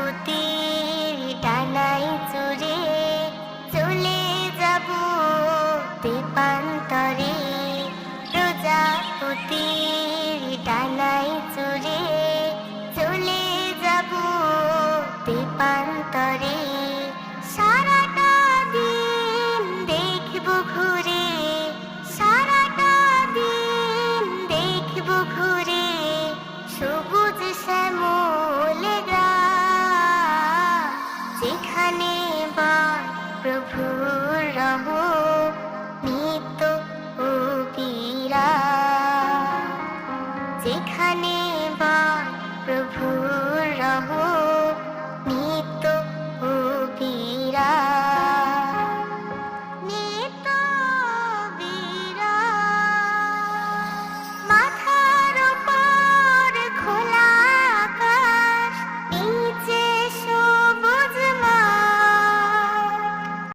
প্রজাপতির ডানায় চড়ে চলে যাব দ্বীপান্তরে। প্রজাপতির ডানায় চড়ে চলে যাব দ্বীপান্তরে। সারাটা দিন দেখব ঘুরে, সারাটা দিন দেখব ঘুরে সবুজ শ্যামল গ্রাম। যেখানে বাস প্রভুর রহম নিত্য ও বিরাম, যেখানে